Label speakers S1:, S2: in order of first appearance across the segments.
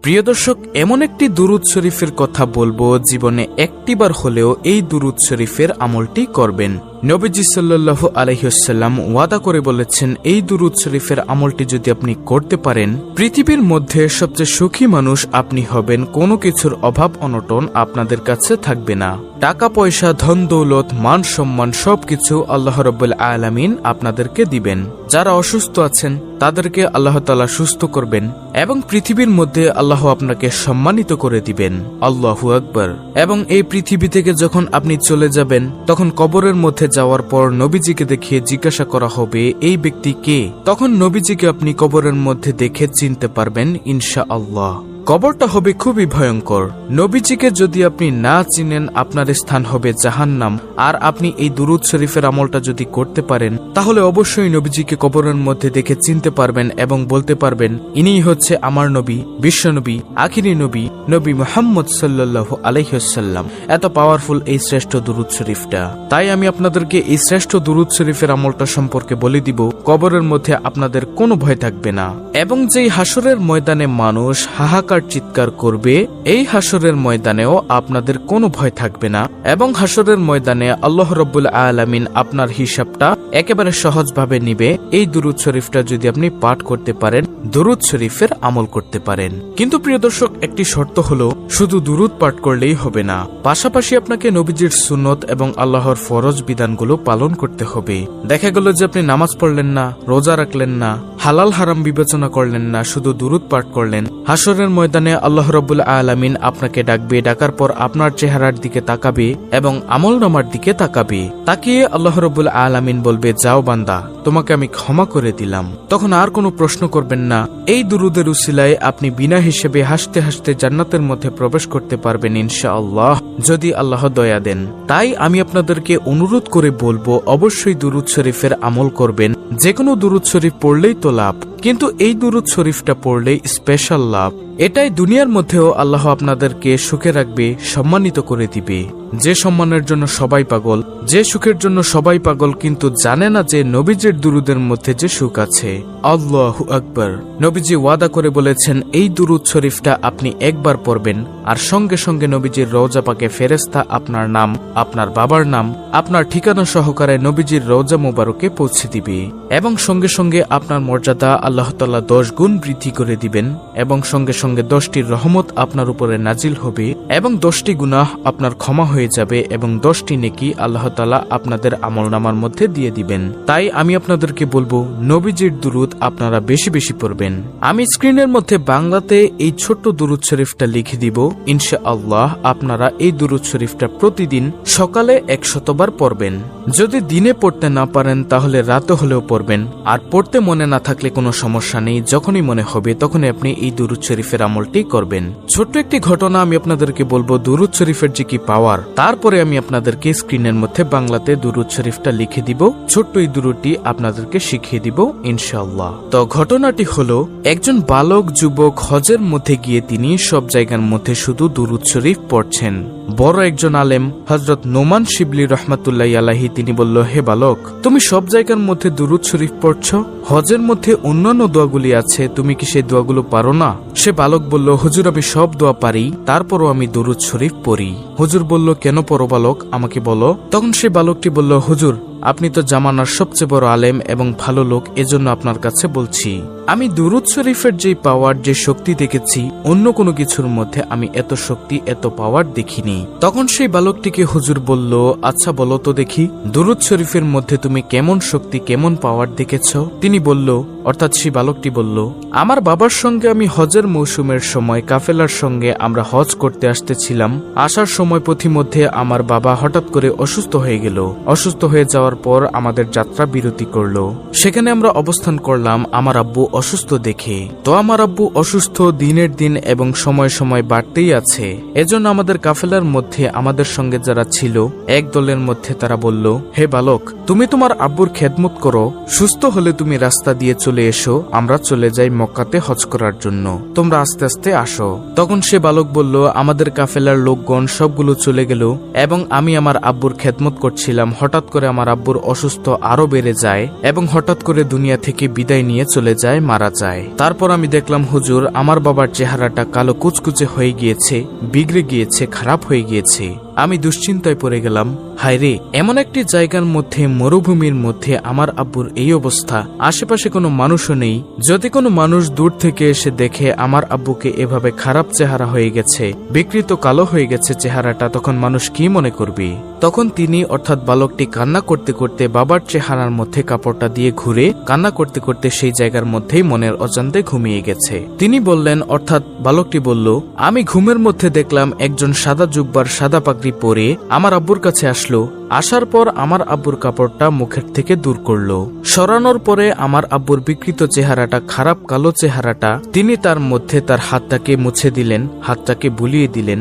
S1: প্রিয় দর্শক, এমন একটি দুরূদ শরীফের কথা বলবো, জীবনে একটিবার হলেও এই দুরূদ শরীফের আমলটি করবেন। নবীজি সাল্লাল্লাহু আলাইহি ওয়াসাল্লাম ওয়াদা করে বলেছেন, এই দুরূদ শরীফের আমলটি যদি আপনি করতে পারেন, পৃথিবীর মধ্যে সবচেয়ে সুখী মানুষ আপনি হবেন। কোনো কিছুর অভাব অনটন আপনাদের কাছে থাকবে না। টাকা পয়সা, ধন দৌলত, মান সম্মান সবকিছু আল্লাহ রাব্বুল আলামিন আপনাদেরকে দিবেন। যারা অসুস্থ আছেন তাদেরকে আল্লাহ তাআলা সুস্থ করবেন এবং পৃথিবীর মধ্যে আল্লাহ আপনাকে সম্মানিত করে দিবেন। আল্লাহু আকবার। এবং এই পৃথিবী থেকে যখন আপনি চলে যাবেন, তখন কবরের মধ্যে যাওয়ার পর নবীজিকে দেখিয়ে জিজ্ঞাসা করা হবে, এই ব্যক্তি কে? তখন নবীজিকে আপনি কবরের মধ্যে দেখে চিনতে পারবেন ইনশাআল্লাহ। কবরটা হবে খুবই ভয়ঙ্কর। নবীজিকে যদি আপনি না চিনেন, আপনার স্থান হবে জাহান্নাম। আর আপনি এই দুরূদ শরীফের আমলটা যদি করতে পারেন, তাহলে অবশ্যই নবীজিকে কবরের মধ্যে দেখে চিনতে পারবেন এবং বলতে পারবেন, ইনিই হচ্ছে আমার নবী, বিশ্বনবী, আখিরি নবী, নবী মুহাম্মদ সাল্লাল্লাহু আলাইহি ওয়াসাল্লাম। এত পাওয়ারফুল এই শ্রেষ্ঠ দুরূদ শরীফটা। তাই আমি আপনাদেরকে এই শ্রেষ্ঠ দুরূদ শরীফের আমলটা সম্পর্কে বলে দিব। কবরের মধ্যে আপনাদের কোনো ভয় থাকবে না। এবং যেই হাসরের ময়দানে মানুষ হাহাকার চিৎকার করবে, এই হাসরের ময়দানেও আপনাদের কোনো ভয় থাকবে না। এবং হাসরের ময়দানে আল্লাহ রাব্বুল আলামিন আপনার হিসাবটা একেবারে সহজভাবে নিবে, এই দুরূদ শরীফটা যদি আপনি পাঠ করতে পারেন, দুরূদ শরীফের আমল করতে পারেন। কিন্তু প্রিয় দর্শক, একটি শর্ত হলো, শুধু দুরূদ পাঠ করলেই হবে না, পাশাপাশি আপনাকে নবীজির সুন্নত এবং আল্লাহর ফরজ বিধানগুলো পালন করতে হবে। দেখা গেল যে আপনি নামাজ পড়লেন না, রোজা রাখলেন না, হালাল হারাম বিবেচনা করলেন না, শুধু দুরূদ পাঠ করলেন। হাসরের ময়দানে আল্লাহ রাব্বুল আলামিন আপনাকে ডাকবে, ডাকার পর আপনার চেহারার দিকে তাকাবে এবং আমলনামার দিকে তাকাবে। তাকিয়ে আল্লাহ রাব্বুল আলামিন বলবে, যাও বান্দা, তোমাকে আমি ক্ষমা করে দিলাম। তখন আর কোনো প্রশ্ন করবেন না। এই দুরূদের উসিলায় আপনি বিনা হিসেবে হাসতে হাসতে জান্নাতের মধ্যে প্রবেশ করতে পারবেন ইনশাআল্লাহ, যদি আল্লাহ দয়া দেন। তাই আমি আপনাদেরকে অনুরোধ করে বলবো, অবশ্যই দুরূদ শরীফের আমল করবেন। যে কোনো দুরূদ শরীফ পড়লেই তো লাভ, কিন্তু এই দুরূদ শরীফটা পড়লেই স্পেশাল লাভ। এটাই দুনিয়ার মধ্যেও আল্লাহ আপনাদেরকে সুখে রাখবে, সম্মানিত করে দিবে। যে সম্মানের জন্য সবাই পাগল, যে সুখের জন্য সবাই পাগল, কিন্তু জানে না যে নবীজির দুরূদের মধ্যে যে সুখ আছে। আল্লাহু আকবার। নবীজি ওয়াদা করে বলেছেন, এই দুরূদ শরীফটা আপনি একবার পড়বেন আর সঙ্গে সঙ্গে নবীজির রওজা পাকে ফেরেশতা আপনার নাম, আপনার বাবার নাম, আপনার ঠিকানা সহকারে নবীজির রওজা মোবারকে পৌঁছে দিবে এবং সঙ্গে সঙ্গে আপনার মর্যাদা আল্লাহ তাআলা 10 গুণ বৃদ্ধি করে দিবেন এবং সঙ্গে সঙ্গে 10টি রহমত আপনার উপরে নাজিল হবে এবং 10টি গুনাহ আপনার ক্ষমা হয়ে যাবে এবং 10টি নেকি আল্লাহ তাআলা আপনাদের আমলনামার মধ্যে দিয়ে দিবেন। তাই আমি আপনাদেরকে বলবো, নবীজির দুরূদ আপনারা বেশি বেশি পড়বেন। আমি স্ক্রিনের মধ্যে বাংলাতে এই ছোট্ট দুরূদ শরীফটা লিখে দিব। ইনশাআল্লাহ আপনারা এই দুরূদ শরীফটা প্রতিদিন সকালে 100 বার পড়বেন। যদি দিনে পড়তে না পারেন তাহলে রাতে হলেও পড়বেন। আর পড়তে মনে না থাকলে কোনো সমস্যা নেই, যখনই মনে হবে তখনই আপনি এই দুরূদ শরীফের আমলটি করবেন। ছোট্ট একটি ঘটনা আমি আপনাদেরকে বলবো, দুরূদ শরীফের যে কি পাওয়ার, তারপরে আমি আপনাদেরকে স্ক্রিনের মধ্যে বাংলাতে দুরূদ শরীফটা লিখে দিব। ছোট্ট এই দুরূদটি আপনাদেরকে শিখিয়ে দিব ইনশাআল্লাহ। তো ঘটনাটি হলো, একজন বালক যুবক হজের মধ্যে গিয়ে তিনি সব জায়গার মধ্যে শুধু দুরূদ শরীফ পড়ছেন। বড় একজন আলেম হযরত নোমান শিবলি রাহমাতুল্লাহি আলাইহি তিনি বলল, হে বালক, তুমি সব জায়গার মধ্যে দুরূদ শরীফ পড়ছো, হজের মধ্যে অন্যান্য দোয়াগুলি আছে, তুমি কি সেই দোয়াগুলো পারো না? সে বালক বলল, হুজুর আমি সব দোয়া পারি, তারপরও আমি দুরূদ শরীফ পড়ি। হুজুর বলল, কেন পড়ো বালক, আমাকে বলো। তখন সে বালকটি বলল, হুজুর আপনি তো জামানার সবচেয়ে বড় আলেম এবং ভালো লোক, এজন্য আপনার কাছে বলছি, আমি দুরূদ শরীফের যে পাওয়ার, যে শক্তি দেখেছি, অন্য কোনো কিছুর মধ্যে আমি এত শক্তি, এত পাওয়ার দেখিনি। তখন সেই বালকটিকে হুজুর বলল, আচ্ছা বলো তো দেখি, দুরূদ শরীফের মধ্যে তুমি কেমন শক্তি, কেমন পাওয়ার দেখেছ? তিনি বলল, অর্থাৎ সেই বালকটি বলল, আমার বাবার সঙ্গে আমি হজের মৌসুমের সময় কাফেলার সঙ্গে আমরা হজ করতে আসতেছিলাম। আসার সময় পথিমধ্যে আমার বাবা হঠাৎ করে অসুস্থ হয়ে গেল। অসুস্থ হয়ে যাওয়ার পর আমাদের যাত্রা বিরতি করলো। সেখানে আমরা অবস্থান করলাম আমার আব্বু অসুস্থ দেখে। তো আমার আব্বু অসুস্থ দিনের দিন এবং সময় সময় বাড়তেই আছে। এজন্য আমাদের কাফেলার মধ্যে আমাদের সঙ্গে যারা ছিল, এক দলের মধ্যে তারা বলল, হে বালক, তুমি তোমার আব্বুর খেদমত করো, সুস্থ হলে তুমি রাস্তা দিয়ে চলে এসো, আমরা চলে যাই মক্কাতে হজ করার জন্য, তোমরা আস্তে আস্তে আসো। তখন সে বালক বলল, আমাদের কাফেলার লোকগণ সবগুলো চলে গেল এবং আমি আমার আব্বুর খেদমত করছিলাম। হঠাৎ করে আমার আব্বুর অসুস্থ আরো বেড়ে যায় এবং হঠাৎ করে দুনিয়া থেকে বিদায় নিয়ে চলে যায় মারা যায়। তারপর আমি দেখলাম হুজুর আমার বাবার চেহারাটা কালো কুচকুচে হয়ে গিয়েছে, বিগড়ে গিয়েছে, খারাপ হয়ে গিয়েছে। আমি দুশ্চিন্তায় পড়ে গেলাম, হায়রে এমন একটি জায়গার মধ্যে, মরুভূমির মধ্যে আমার আব্বুর এই অবস্থা, আশেপাশে কোনো মানুষও নেই। যদি কোনো মানুষ দূর থেকে এসে দেখে আমার আব্বুকে এভাবে খারাপ চেহারা হয়ে গেছে, বিকৃত কালো হয়ে গেছে চেহারাটা, তখন মানুষ কি মনে করবে? তখন তিনি অর্থাৎ বালকটি কান্না করতে করতে বাবার চেহারার মধ্যে কাপড়টা দিয়ে ঘুরে কান্না করতে করতে সেই জায়গার মধ্যেই মনের অজান্তে ঘুমিয়ে গেছে। তিনি বললেন, অর্থাৎ বালকটি বলল, আমি ঘুমের মধ্যে দেখলাম একজন সাদা জুব্বার সাদা পাগড়ি পরে আমার আব্বুর কাছে আসলো। আসার পর আমার আব্বুর কাপড়টা মুখের থেকে দূর করলো। সরানোর পরে আমার আব্বুর বিকৃত চেহারাটা, খারাপ কালো চেহারাটা, তিনি তার মধ্যে তার হাতটাকে মুছে দিলেন, হাতটাকে বুলিয়ে দিলেন,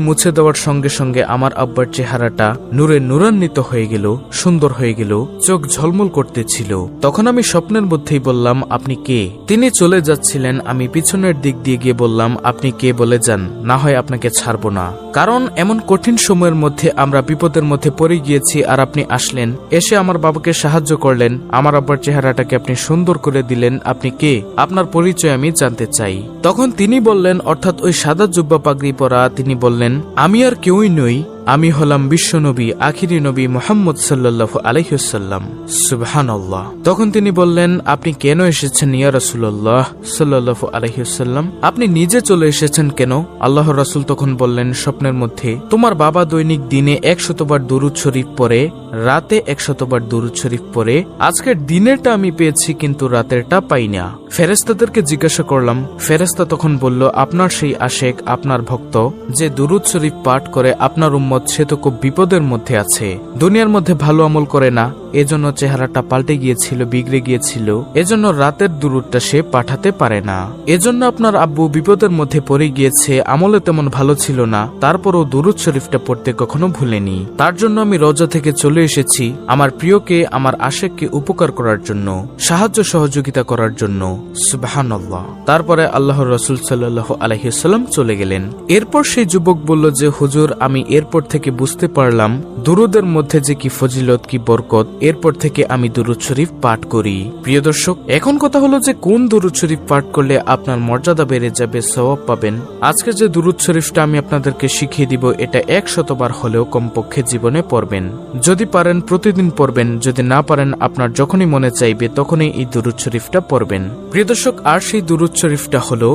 S1: মুছে দেওয়ার সঙ্গে সঙ্গে আমার আব্বার চেহারাটা নূরে নূরান্বিত হয়ে গেল, সুন্দর হয়ে গেল, চোখ ঝলমল করতেছিল। তখন আমি স্বপ্নের মধ্যেই বললাম, আপনি কে? তিনি চলে যাচ্ছিলেন। আমি পিছনের দিক দিয়ে গিয়ে বললাম, আপনি কে বলে যান, না হয় আপনাকে ছাড়বো না। কারণ এমন কঠিন সময়ের মধ্যে আমরা বিপদের মধ্যে পড়ে গিয়েছি, আর আপনি আসলেন, এসে আমার বাবাকে সাহায্য করলেন, আমার আব্বার চেহারাটাকে আপনি সুন্দর করে দিলেন। আপনি কে? আপনার পরিচয় আমি জানতে চাই। তখন তিনি বললেন, অর্থাৎ ওই সাদা জুব্বা পাগড়ি পরা তিনি বললেন, আমি আর কেউই নই, আমি হলাম বিশ্বনবী, আখিরি নবী মুহাম্মদ সাল্লাল্লাহু আলাইহি ওয়াসাল্লাম। সুবহানাল্লাহ। তখন তিনি বললেন, আপনি কেন এসেছেন ইয়া রাসূলুল্লাহ সাল্লাল্লাহু আলাইহি ওয়াসাল্লাম? আপনি নিজে চলে এসেছেন কেন? আল্লাহর রাসূল তখন বললেন স্বপ্নের মধ্যে, তোমার বাবা দৈনিক দিনে 100 বার দুরূদ শরীফ পড়ে, রাতে 100 বার দুরূদ শরীফ পড়ে। আজকের দিনেরটা আমি পেয়েছি, কিন্তু রাতেরটা পাই না। ফেরেশতাদেরকে জিজ্ঞাসা করলাম। ফেরেশতা তখন বলল, আপনার সেই আশেক, আপনার ভক্ত যে দুরূদ শরীফ পাঠ করে, আপনার সে তো খুব বিপদের মধ্যে আছে, দুনিয়ার মধ্যে ভালো আমল করে না, এজন্য চেহারাটা পাল্টে গিয়েছিল, বিগড়ে গিয়েছিল, এজন্য রাতের দুরূদটা সে পাঠাতে পারে না। এজন্য আপনার আব্বু বিপদের মধ্যে পড়ে গিয়েছে, আমলে তেমন ভালো ছিল না, তারপরও দুরূদ শরীফটা পড়তে কখনো ভুলেনি। তার জন্য আমি রওজা থেকে চলে এসেছি, আমার প্রিয়কে, আমার আশেককে উপকার করার জন্য, সাহায্য সহযোগিতা করার জন্য। সুবহানাল্লাহ। তারপরে আল্লাহর রাসূল সাল্লাল্লাহু আলাইহি ওয়াসাল্লাম চলে গেলেন। এরপর সেই যুবক বলল যে, হুজুর আমি এরপর থেকে বুঝতে পারলাম দুরুদের মধ্যে যে কি ফজিলত, কি বরকত। এরপর থেকে আমি দুরুদ শরীফ পাঠ করি। প্রিয় দর্শক, এখন কথা হলো যে কোন দুরুদ শরীফ পাঠ করলে আপনার মর্যাদা বেড়ে যাবে, সওয়াব পাবেন। আজকে যে দুরুদ শরীফটা আমি আপনাদেরকে শিখিয়ে দিব, এটা 100 বার হলেও কমপক্ষে জীবনে পড়বেন। যদি পারেন প্রতিদিন পড়বেন, যদি না পারেন আপনার যখনই মনে চাইবে তখনই এই দুরুদ শরীফটা পড়বেন। প্রিয় দর্শক, আর সেই দুরুদ শরীফটা হলো,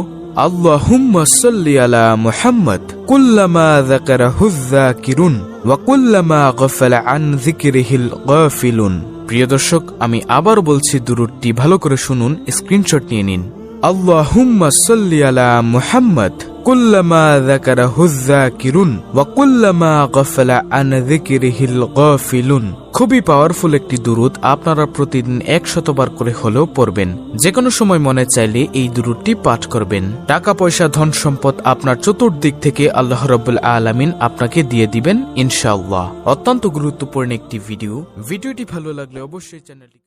S1: আল্লাহুম্মা সাল্লি আলা মুহাম্মদ কুল্লামা যাকারাহুয যাকিরুন ওয়া কুল্লামা গাফালা আন যিকরিহিল গাফিলুন। প্রিয় দর্শক, আমি আবার বলছি, দুরূদটি ভালো করে শুনুন, স্ক্রিনশট নিয়ে নিন। আল্লাহুম্মা সাল্লি আলা মুহাম্মদ কুল্লামা যাকারাহুয যাকিরুন ওয়া কুল্লামা গাফালা আন যিকরিহিল গাফিলুন। খুবই পাওয়ারফুল একটি দুরূদ, আপনারা প্রতিদিন 100 বার করে হলেও পড়বেন। যে কোনো সময় মনে চাইলে এই দুরূদটি পাঠ করবেন। টাকা পয়সা, ধন সম্পদ আপনার চতুর্দিক থেকে আল্লাহ রাব্বুল আলামিন আপনাকে দিয়ে দিবেন ইনশাআল্লাহ। অত্যন্ত গুরুত্বপূর্ণ একটি ভিডিওটি ভালো লাগলে অবশ্যই চ্যানেলটি